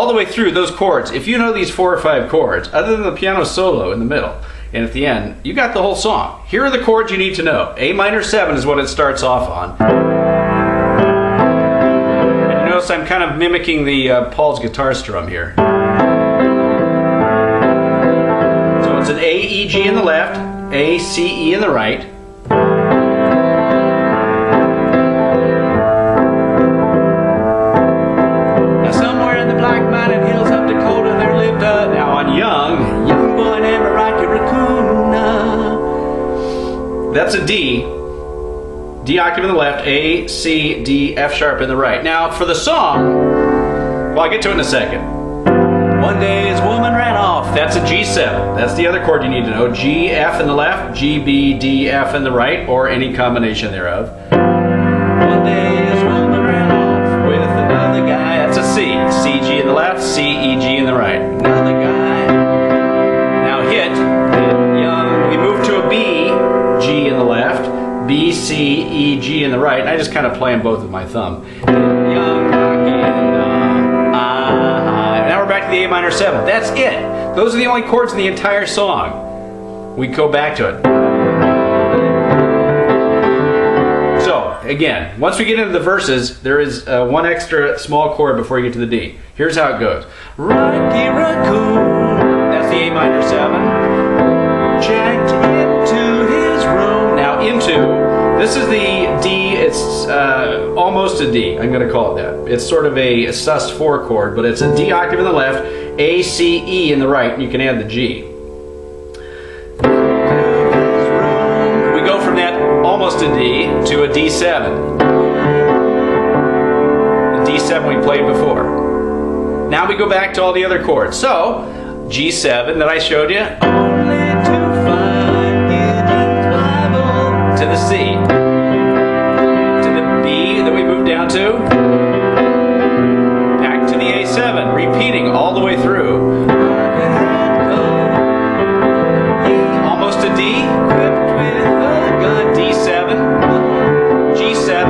all the way through those chords, if you know these 4 or 5 chords, other than the piano solo in the middle and at the end, you got the whole song. Here are the chords you need to know. A minor 7 is what it starts off on. And you notice I'm kind of mimicking the Paul's guitar strum here. So it's an A, E, G in the left, A, C, E in the right. Now somewhere in the black mountain hills of Dakota there lived a, now on young boy named Raccoon. That's a D. D octave in the left, A, C, D, F sharp in the right. Now for the song, well, I'll get to it in a second. One day his woman ran off. That's a G7. That's the other chord you need to know. G, F in the left, G, B, D, F in the right, or any combination thereof. One day his woman ran off with another guy. That's a C. C, G in the left, C, E, G in the right. Another guy. Now hit young. We move to a B, G in the left, B, C, E, G in the right. And I just kind of play them both with my thumb. Young, now we're back to the A minor 7. That's it. Those are the only chords in the entire song. We go back to it. So, again, once we get into the verses, there is one extra small chord before you get to the D. Here's how it goes. Rocky Raccoon. That's the A minor 7. Checked into his room. Now, into. This is the D, it's almost a D, I'm going to call it that. It's sort of a sus4 chord, but it's a D octave in the left, A, C, E in the right, and you can add the G. We go from that almost a D to a D7. The D7 we played before. Now we go back to all the other chords. So, G7 that I showed you, only to find Gideon's Bible, to the C. Down to back to the A7, repeating all the way through. Almost a D, equipped with a gun. D7, G7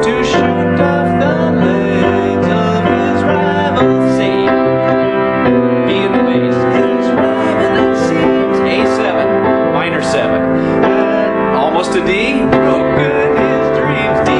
to shoot off the legs of his rival. C, B in the bass, his rival it seems. A7, minor 7, almost a D, broken his dreams. D.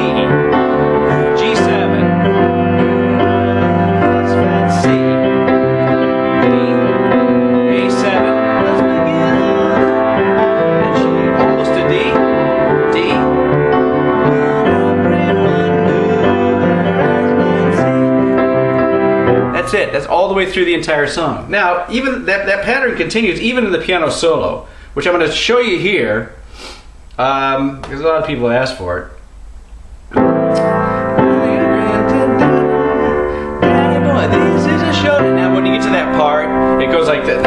That's it. That's all the way through the entire song. Now, even that pattern continues even in the piano solo, which I'm going to show you here, because a lot of people ask for it. Daddy boy, this is a show. Now, when you get to that part, it goes like this.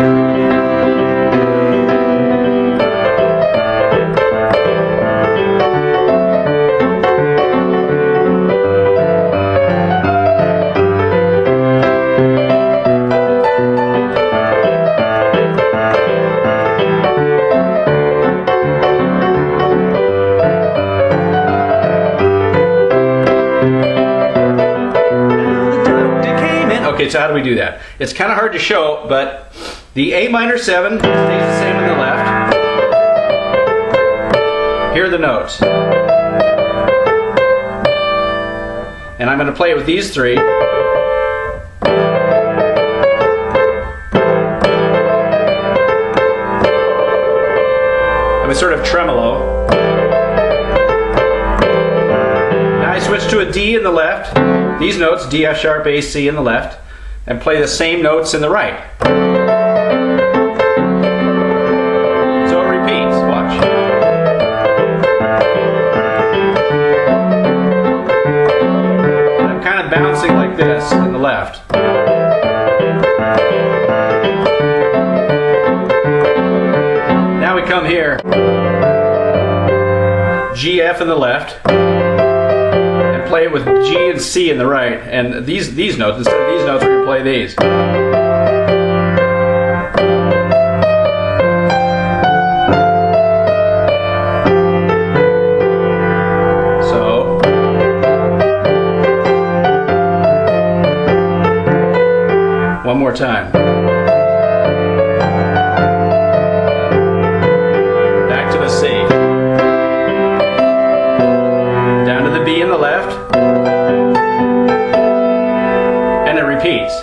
Okay, so how do we do that? It's kind of hard to show, but the A minor 7 stays the same on the left. Here are the notes. And I'm going to play it with these 3. I'm a sort of tremolo. Now I switch to a D in the left. These notes, D, F sharp, A, C in the left. And play the same notes in the right. So it repeats. Watch. And I'm kind of bouncing like this in the left. Now we come here. G, F in the left. Play it with G and C in the right, and these notes, instead of these notes, we're going to play these. So more time. Back to the C. Down to the B in the left. And it repeats.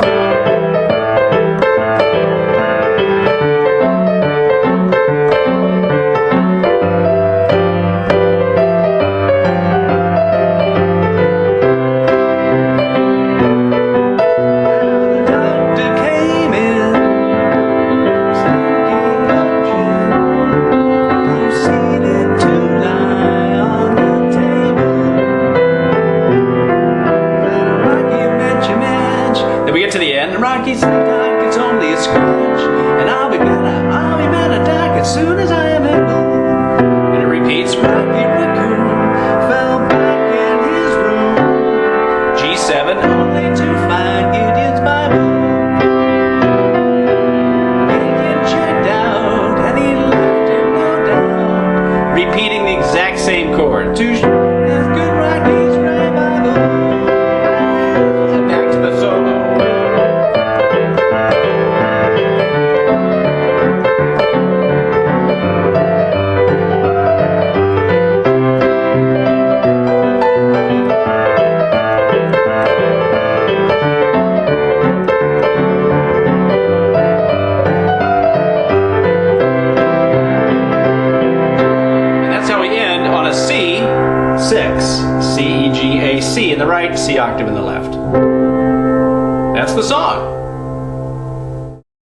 We get to the end. Rocky's doc, it's only a scratch, and I'll be better, doc, as soon as I am able. And it repeats. Rocky Raccoon fell back in his room. G7, only to find Gideon's Bible. Gideon checked out, and he left him no doubt. Repeating the exact same chord. That's good Rocky's revival. Back to the solo. C6, C, E, G, A, C in the right, C octave in the left. That's the song.